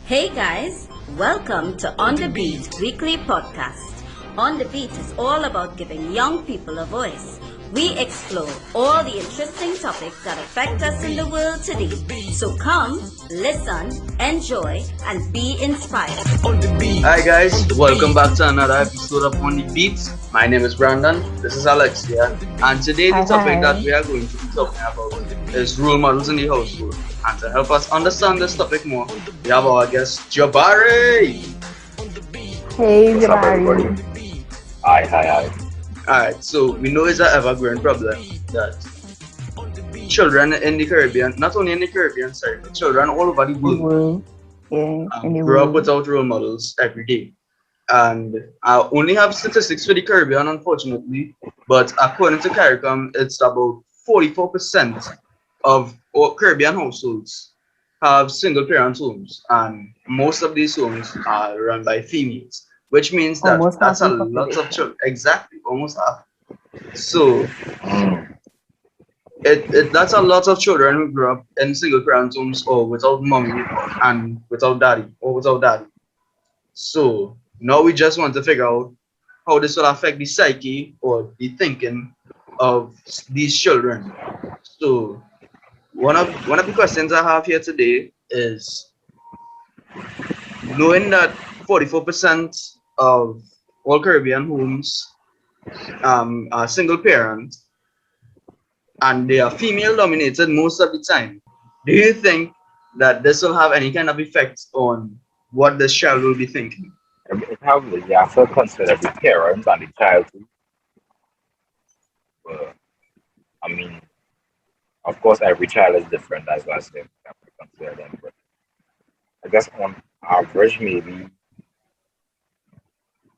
Hey guys, welcome to On the Beat weekly podcast. On the Beat is all about giving young people a voice. We explore all the interesting topics that affect us in the world today. So come, listen, enjoy, and be inspired. Hi guys, welcome back to another episode of On the Beats. My name is Brandon, this is Alexia, and today the Hi, topic that hi. we are going to be talking about is role models in the household. And to help us understand this topic more, we have our guest Jabari. Hey, What's up, everybody? Jabari. Hi. Alright, so we know it's an ever-growing problem that children in the Caribbean, not only in the Caribbean, sorry, but children all over the The world world. Yeah, in the grow up world. without role models every day. And I only have statistics for the Caribbean, unfortunately, but according to CARICOM, it's about 44% of all Caribbean households have single parent homes, and most of these homes are run by females, which means that Almost half that's a the lot of population. children, exactly, almost half. So Mm. that's a lot of children who grew up in single parent homes or without mommy and without daddy or without daddy. So now we just want to figure out how this will affect the psyche or the thinking of these children. So one of the questions I have here today is, knowing that 44% of all Caribbean homes are single parent and they are female dominated most of the time, do you think that this will have any kind of effect on what this child will be thinking? It have, you have to consider the parents and the child too. But, I mean, of course, every child is different. That's why I say we have to consider them. But I guess on average, maybe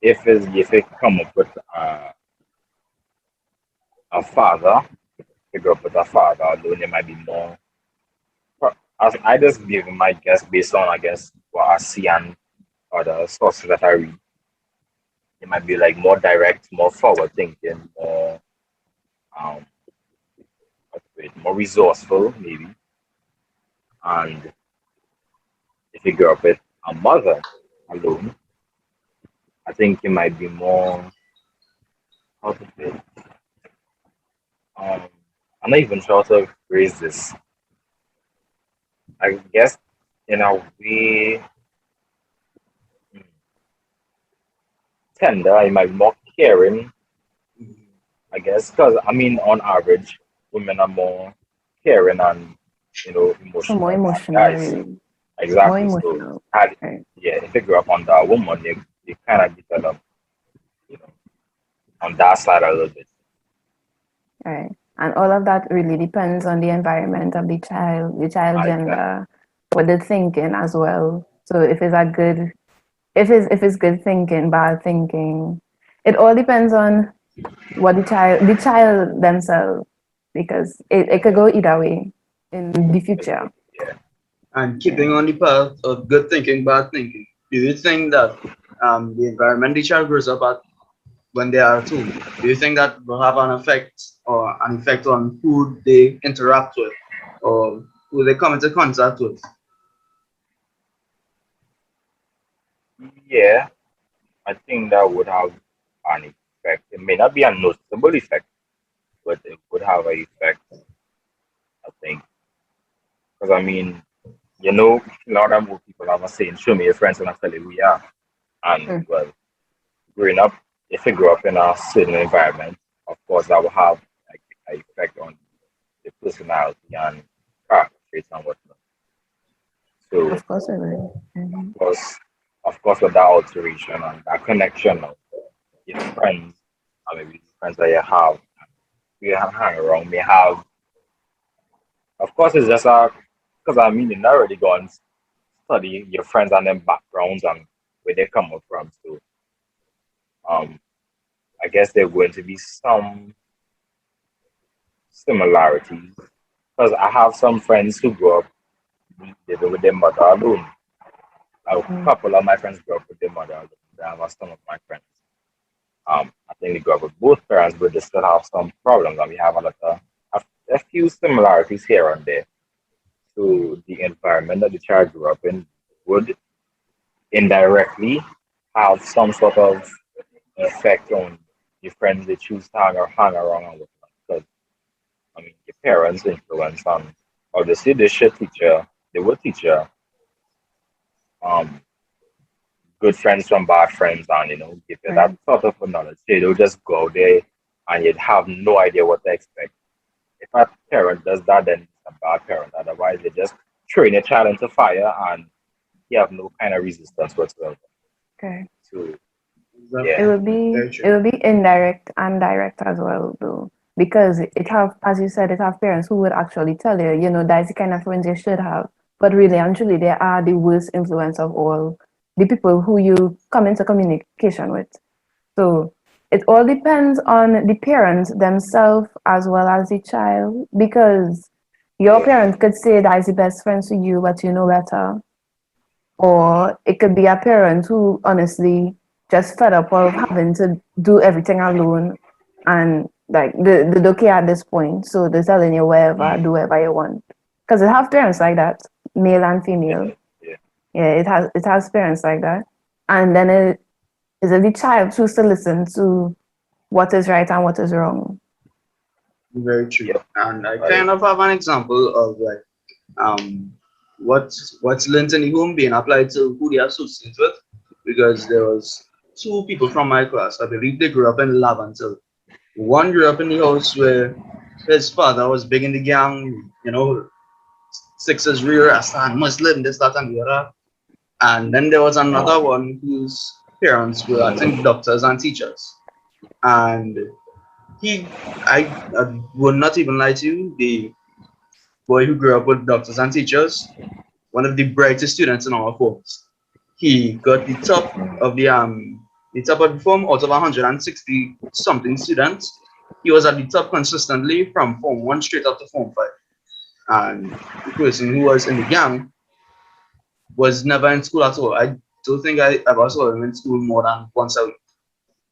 if it come up with a father, figure up with a father, although there might be more. As I just give my guess based on I guess what I see and other sources that I read. It might be like more direct, more forward thinking, more um what's it, more resourceful maybe. And if you grow up with a mother alone, I think you might be more how to say it, um I'm not even sure how to phrase this. I guess in a way hmm, tender, you might be more caring, I guess, because I mean on average women are more caring and So more emotional than emotional, guys. really. More Exactly. So, emotional. had, Right. yeah, if you grew up under a woman, you kind of develop, you know, on that side a little bit. Right. And all of that really depends on the environment of the child Exactly. gender, what they're thinking as well. So if it's good thinking, bad thinking, it all depends on what the child themselves, because it could go either way in the future. Yeah. And Yeah. keeping on the path of good thinking, bad thinking, do you think that the environment the child grows up at when they are at home, do you think that will have an effect on who they interact with or who they come into contact with? Yeah, I think that would have an effect. It may not be a noticeable effect, but it would have an effect, I think. Because, I mean, a lot of more people have a saying, show me your friends and I'll tell you who you are. And, Mm. well, growing up, if you grow up in a certain environment, of course, that will have like an effect on the personality and character traits and whatnot. So Of course, I will. of course, with that alteration and that connection of your friends, or maybe the friends that you have hang around may have. Of course, it's just a because I mean, you're not really going to study your friends and their backgrounds and where they come up from. So, um, I guess there are going to be some similarities because I have some friends who grew up living with their mother alone. A Mm. couple of my friends grew up with their mother alone. I have some of my friends. I think they grew up with both parents, but they still have some problems, and we have a few similarities here and there. So the environment that the child grew up in would indirectly have some sort of effect on your friends they choose to hang around with. Because I mean, your parents influence on obviously they will teach you um good friends from bad friends and give you that Right. sort of knowledge. They don't just go there and you'd have no idea what to expect. If a parent does that, then it's a bad parent. Otherwise, they just throwing a child into fire and you have no kind of resistance whatsoever. Okay. So It Exactly. yeah, will be Very it true. will be indirect and direct as well though. Because it have, as you said, it have parents who would actually tell you, that's the kind of friends you should have. But really and truly they are the worst influence of all the people who you come into communication with. So it all depends on the parents themselves as well as the child, because your yeah, parents could say that is the best friends to you, but you know better. Or it could be a parent who honestly just fed up of having to do everything alone and like the okay at this point. So they're telling you wherever, mm, do whatever you want. Because it have parents like that, male and female. yeah, yeah. Yeah, it has parents like that. And then it is it the child choose to listen to what is right and what is wrong. Very true. Yep. And I I kind of have an example of like um what's learned in the home being applied to who they associate with, because there was two people from my class. I believe they grew up in Lavantil. One grew up in the house where his father was big in the gang, Sixers, rear Rasta, and Muslim, this, that, and the other. And then there was another one whose parents were, I think, doctors and teachers. And I would not even lie to you, the boy who grew up with doctors and teachers, one of the brightest students in our forms. He got the top of the form out of 160 something students. He was at the top consistently from form one straight up to form five. And the person who was in the gang was never in school at all. I don't think I ever saw him in school more than once a week.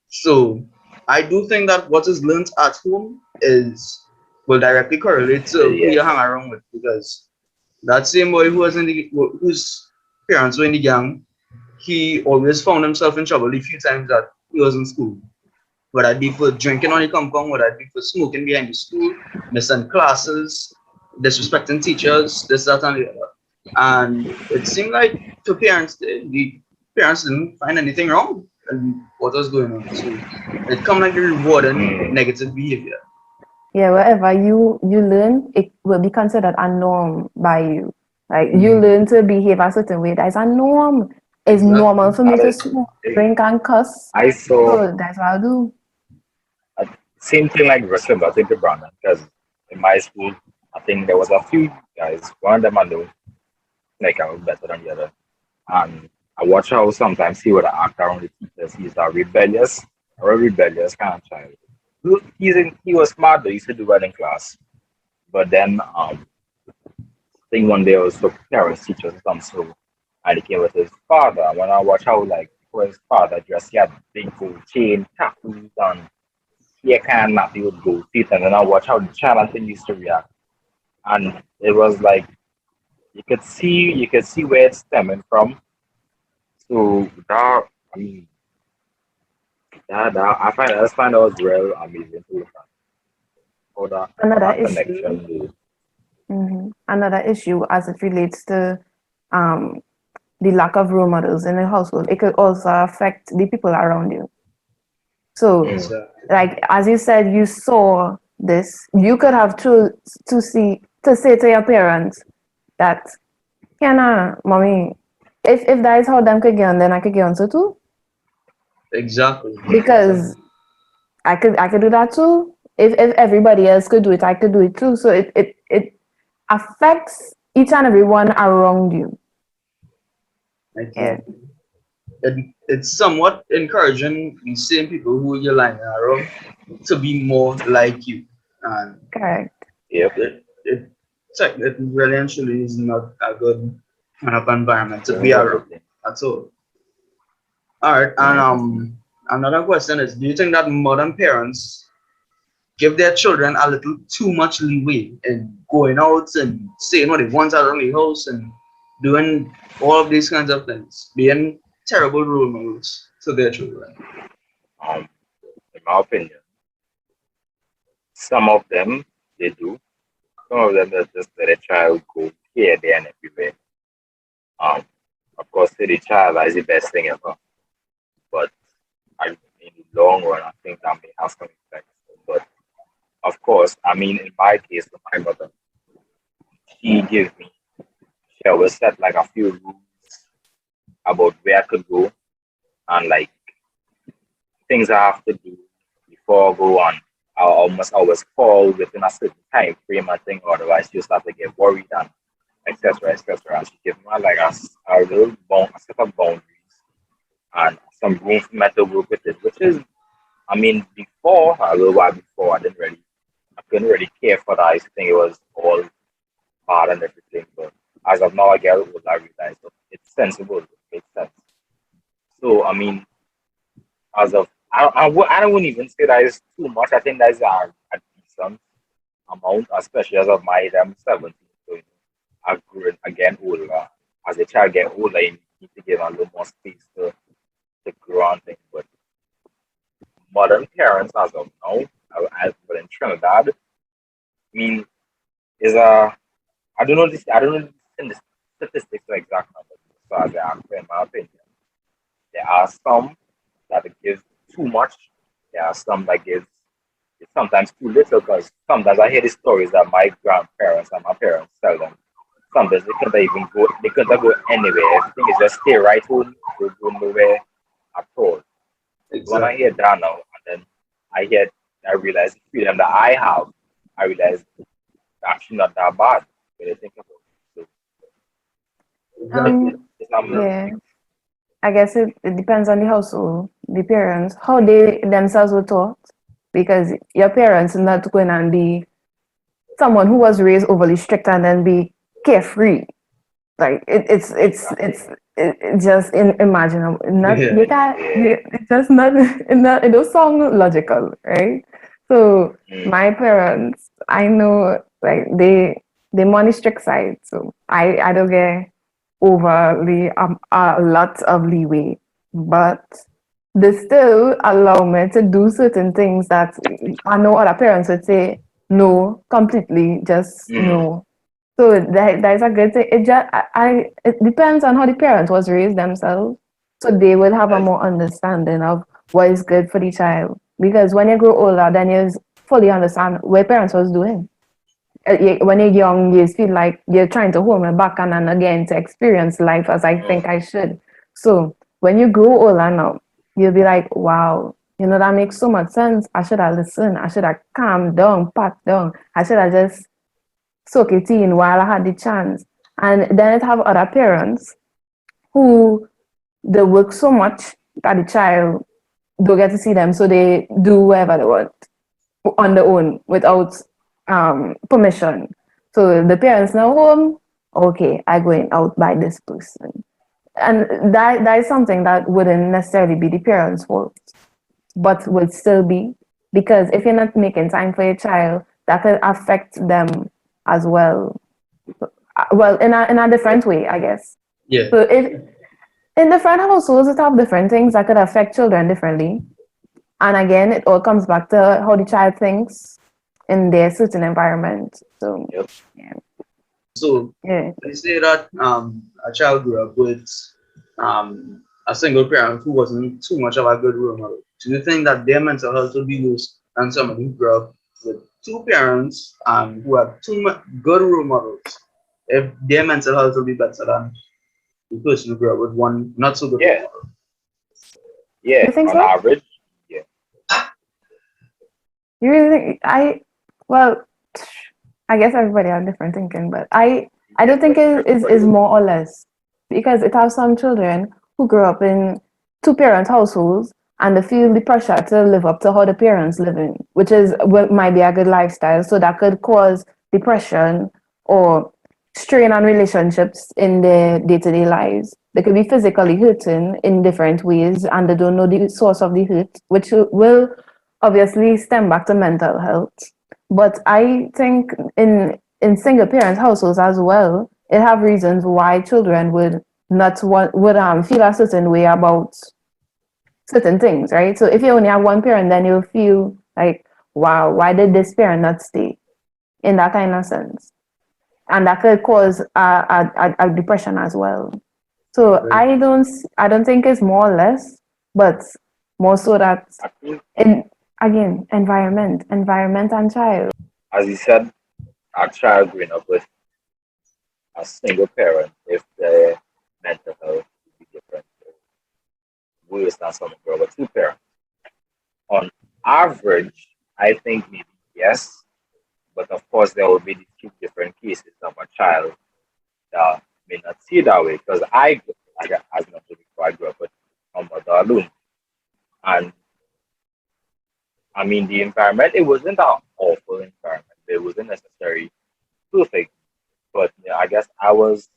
So I do think that what is learned at home is will directly correlate to who yeah, you hang around with, because that same boy whose parents were in the gang, he always found himself in trouble the few times that he was in school. Whether it be for drinking on the compound, whether it be for smoking behind the school, missing classes, disrespecting teachers, this, that, and the other. And it seemed like the parents didn't find anything wrong in what was going on. So it come like a rewarding mm, negative behavior. Yeah, wherever you learn, it will be considered a norm by you. Like you Mhm. learn to behave a certain way. That is a norm. It's normal Exactly. for me that to is, smoke, eh, drink, and cuss. I saw So that's what I do. uh, same thing like wrestling, but I think to Brandon because in my school, I think there was a few guys. One of them I know, like I was better than the other, and I watch how sometimes he would act around the teachers. He's a rebellious kind of child. He was smart though. He used to do well in class, but then I think one day I was for parents teachers or something, so and he came with his father. And when I watch how like for his father dressed, he had big gold chain, tattoos, and he kind of nappy with gold teeth. And then I watch how the child thing used to react, and it was like you could see where it's stemming from. So that I mean I just find that was real amazing to look at how Another that issue. connection is. Another issue as it relates to um, the lack of role models in the household. It could also affect the people around you. So, Mm, Exactly. like as you said, you saw this. You could have to say to your parents that, yeah, nah, mommy, if that is how them could get on, then I could get on so too. Exactly. Because Exactly. I could do that too. If everybody else could do it, I could do it too. So it affects each and every one around you. Yeah. Exactly. It's somewhat encouraging the same people who you're lying around to be more like you. And Correct. yep. it really and truly is not a good kind of environment to be Ruins around everything. at all. All right, and Yeah, definitely. another question is: do you think that modern parents give their children a little too much leeway in going out and saying what they want around the house and doing all of these kinds of things, being terrible role models to their children. Um, in my opinion, some of them they do. Some of them they just let a child go here, there, and everywhere. Um, of course, to the child is the best thing ever, but in the long run, I think that may have some effects. But of course, I mean, in my case, with my mother, she gave me, she always set like a few rules about where I could go and like things I have to do before I go on. I almost always fall within a certain time frame and thing, otherwise you start to get worried and etc. etc. And she gave me like a little a set of boundaries and some room for me to work with it, which is, I mean, before, a little while before, I couldn't really care for that. I used to think it was all bad and everything, but as of now, I get older, I realize that it's sensible, it makes sense. So, I mean, as of, I don't even say that is too much. I think that's a decent amount, especially as of my age, I'm 17, so I've grown again older. As a child get older, you need to give a little more space to grow and things, but modern parents as of now, but in Trinidad, I mean, is a I don't know the statistics or exact numbers. So as I asked, in my opinion, there are some that give too much. There are some that give sometimes too little. Because sometimes I hear the stories that my grandparents and my parents tell them. Sometimes they couldn't even go. They couldn't go anywhere. Everything is just stay right home. They go nowhere at all. When I Exactly. hear that now, and then I realize the freedom that I have, I realize it's actually not that bad when you think about it. So Exactly. it's Yeah. I guess it depends on the household, the parents, how they themselves were taught. Because your parents are not going to be someone who was raised overly strict and then be carefree. Like it's just unimaginable. Not Yeah. you can't. yeah. It's just not. It don't sound logical, right? So Mm, my parents, I know, like they money strict side, so I don't get overly a lot of leeway, but they still allow me to do certain things that I know other parents would say no, completely, just mm, no. So that is a good thing. It depends on how the parent was raised themselves. So they will have a Yes. more understanding of what is good for the child. Because when you grow older, then you fully understand what parents was doing. When you're young, you feel like you're trying to hold me back and again to experience life as I mm, think I should. So when you grow older now, you'll be like, wow, that makes so much sense. I should have listened. I should have calmed down, pat down. I should have just soak it in while I had the chance. And then it have other parents who they work so much that the child don't get to see them, so they do whatever they want on their own without permission. So the parents now home, okay, I going out by this person. And that is something that wouldn't necessarily be the parents' fault, but would still be, because if you're not making time for your child, that could affect them as well. Well, in a different way, I guess. Yeah. So if in different households, it have different things that could affect children differently. And again, it all comes back to how the child thinks in their certain environment. So yep. yeah, So yeah. they say that a child grew up with a single parent who wasn't too much of a good role model. Do you think that their mental health will be worse than somebody who grew up with two parents who have good role models? If their mental health will be better than the person who grew up with one not so good role Yeah, model? You yeah. think On so? average, yeah. You really think well, I guess everybody have different thinking, but I Yeah, don't think it is everybody will. more or less, because it has some children who grew up in two parent households and they feel the pressure to live up to how the parents living, which is what might be a good lifestyle. So that could cause depression or strain on relationships in their day-to-day lives. They could be physically hurting in different ways and they don't know the source of the hurt, which will obviously stem back to mental health. But I think in single parent households as well, it have reasons why children would not would feel a certain way about certain things, right? So if you only have one parent, then you'll feel like, wow, why did this parent not stay? In that kind of sense. And that could cause a depression as well. So Right. I don't think it's more or less, but more so that I think, in again, environment and child. as you said, a child growing up with a single parent, if the mental health would be different, worse than someone growing up with two parents. On average, I think maybe yes, but of course there will be the two different cases of a child that may not see it that way. Because as mentioned before, I grew up with a mother alone, and I mean the environment. It wasn't an awful environment. It wasn't necessarily perfect, but yeah, I guess I was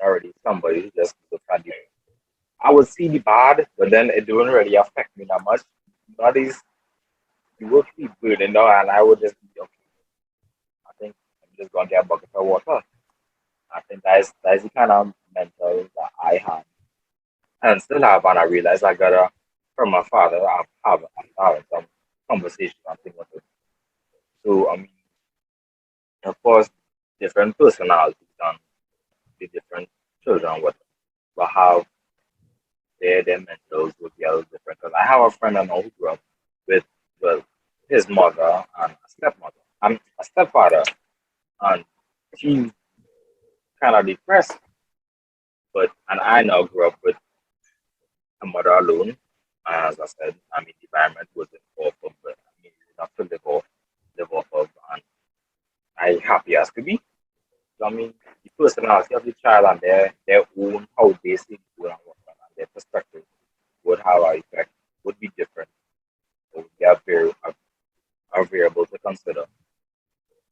already somebody who just looked at the. I would see the bad, but then it didn't really affect me that much. That is, you would be good, and I would just be okay. I think I'm just gonna get a bucket of water. I think that is the kind of mental that I had and still have, and I realize I got a from my father. I'm having some conversations and things like that. So I mean, of course, different personalities and the different children will have their mentals would be a little different. Because I have a friend I know who grew up with well his mother and a stepmother. I'm a stepfather, and she's kind of depressed. But and I now grew up with a mother alone. As I said, I mean, the environment wasn't awful, but I mean, it's enough to live off of, and I happy as could be. So, I mean, the personality of the child and their own how they see the world and whatnot, and their perspective would have an effect, would be different. So they are a variable to consider.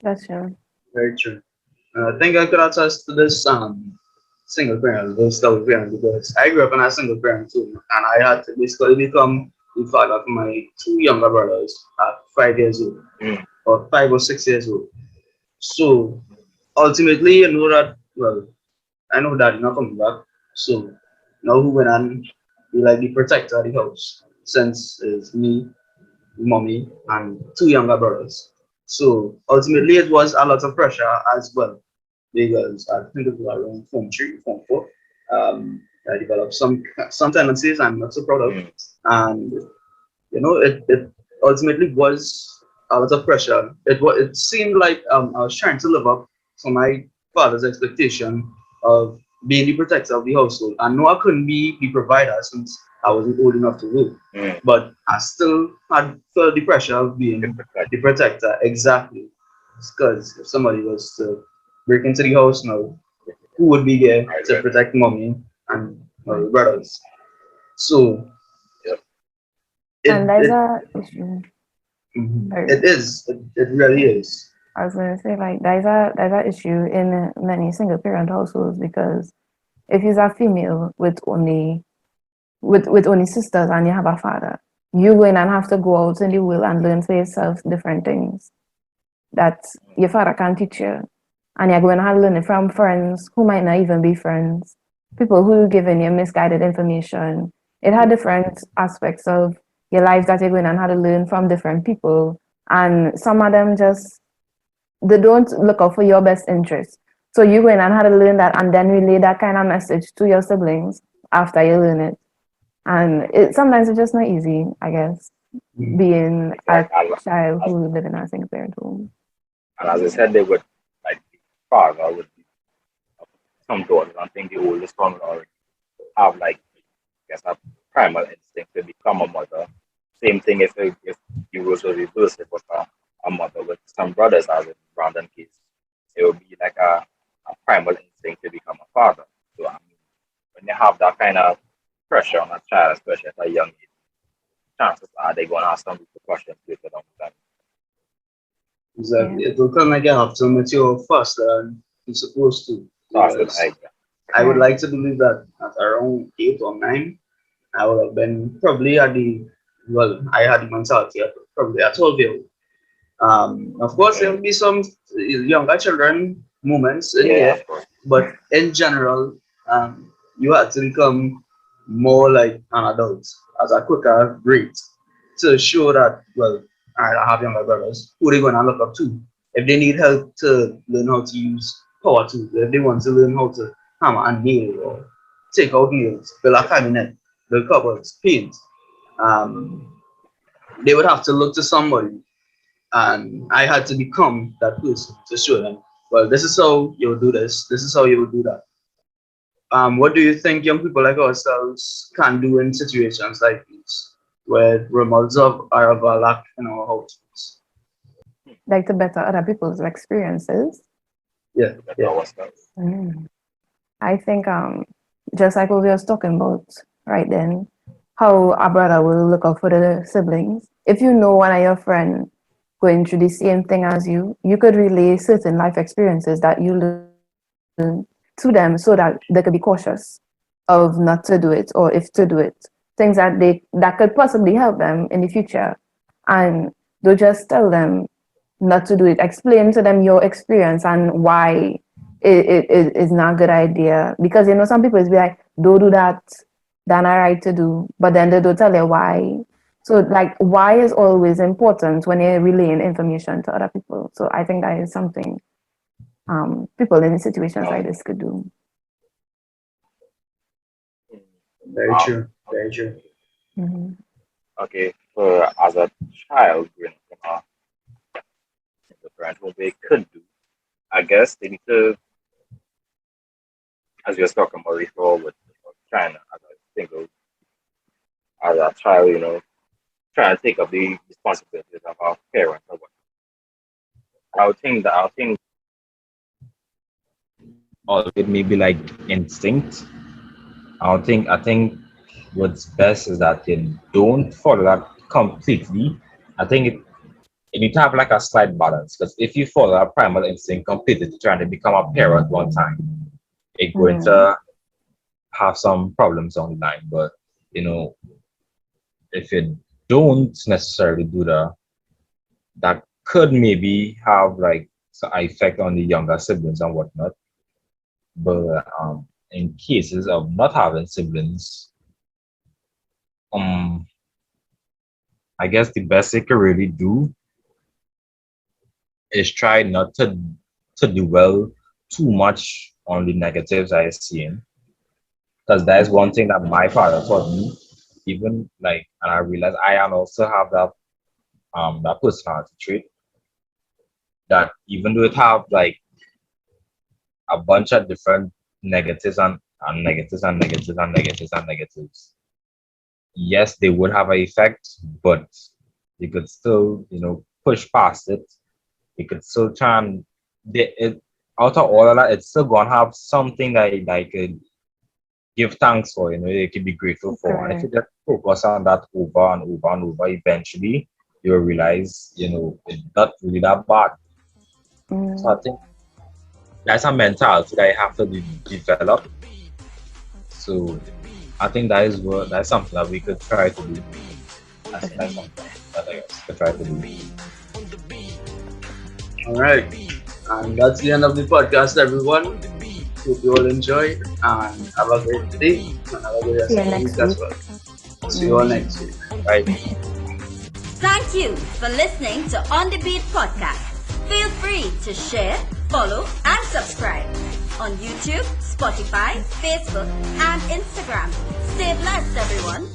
That's true. Very true. I think I could attest to this single parent, those double parent, because I grew up in a single parent too, and I had to basically become the father of my two younger brothers at 5 years old, Mm, or 5 or 6 years old. So ultimately, you know that well, I know daddy not coming back. So now who went and be like the protector of the house since it's me, mommy, and two younger brothers. So ultimately, it was a lot of pressure as well because I think it was around Form 3, Form 4. I developed some tendencies I'm not so proud of, mm, and it ultimately was a lot of pressure. It seemed like I was trying to live up to my father's expectation of being the protector of the household. I know I couldn't be the provider since I wasn't old enough to work, mm. but I still had felt the pressure of The being the perspective. protector. Exactly, because if somebody was to break into the house now, who would be there I to read. protect mommy and Mm. brothers? So Yep. And it there's it a issue. Sorry. it is. It really is. I was gonna say like there's a issue in many single parent households because if you're a female with only sisters and you have a father, you going and have to go out in the world and learn for yourself different things that your father can teach you. And you're going to have to learn it from friends who might not even be friends, people who are giving you misguided information. It had different aspects of your life that you're going and have to learn from different people. And some of them just they don't look out for your best interest. So you go in and have to learn that and then relay that kind of message to your siblings after you learn it. And sometimes it's just not easy, I guess, Mhm. being a Exactly. child As, who live in a single parent home. and as I said, they would like the father would be some daughters. I think the oldest one would already have like I guess a primal instinct to become a mother. Same thing if you was to reverse it was a mother with some brothers as in Brandon case. It would be like a primal instinct to become a father. So I mean when you have that kind of pressure on a child, especially at a young age, chances are they're gonna ask some questions later down the line. Yeah, Exactly. It will come like you have to mature faster than you're supposed to. Faster than Because I I would correct. like to believe that at around 8 or 9, I would have been probably at the well, I had the mentality of probably at 12 years old. Of course, there mm, will be some younger children moments in yeah, there, of course. but in general, you had to become more like an adult at a quicker rate to show that, well, I have younger brothers who they gonna look up to. If they need help to learn how to use power tools, if they want to learn how to hammer and nail or take out nails, build a cabinet, build cupboards, paint, um, they would have to look to somebody. And I had to become that person to show them, well, this is how you'll do this is how you'll do that. What do you think young people like ourselves can do in situations like these, where remotes are of a lack in our households? Like to better other people's experiences. Yeah, yeah. Mm. I think just like what we was talking about right then, how a brother will look out for the siblings. If you know one of your friends going through the same thing as you could relay certain life experiences that you learn to them so that they could be cautious of not to do it, or if to do it. Things that could possibly help them in the future. And don't just tell them not to do it. Explain to them your experience and why it is not a good idea. Because some people is be like, don't do that, that's not right to do. But then they don't tell you why. So like why is always important when you're relaying information to other people. So I think that is something people in situations like this could do. Very true. Very true. Mm-hmm. Okay, so as a child growing up in the parent, what they could do, I guess they need to, as we were talking about before with China, as a single, as a child, trying to take up the responsibilities of our parents or what. I think all of it may be like instinct. I think what's best is that they don't follow that completely. I think you need to have like a slight balance, because if you follow that primal instinct completely trying to become a parent one time, it's going to have some problems on the line. But if you don't necessarily do that could maybe have like some effect on the younger siblings and whatnot. But in cases of not having siblings, I guess the best they can really do is try not to dwell too much on the negatives I seen. Because that is one thing that my father taught me. Even like, and I realized I also have that personality trait, that even though it have like a bunch of different negatives and negatives and negatives and negatives and negatives, yes, they would have an effect, but you could still, push past it. You could still try and out of all of that, it's still gonna have something that I could give thanks for, you could be grateful for. And if you just focus on that over and over and over, eventually you'll realize, it's not really that bad. So I think that's a mentality that you have to develop. So I think that's something that we could try to do. That's something that I could try to do. All right. And that's the end of the podcast, everyone. Hope you all enjoyed and have a great day and have a great rest of the week as well. See you all next week. Bye. Thank you for listening to On the Beat podcast. Feel free to share, follow, and subscribe on YouTube, Spotify, Facebook, and Instagram. Stay blessed, everyone.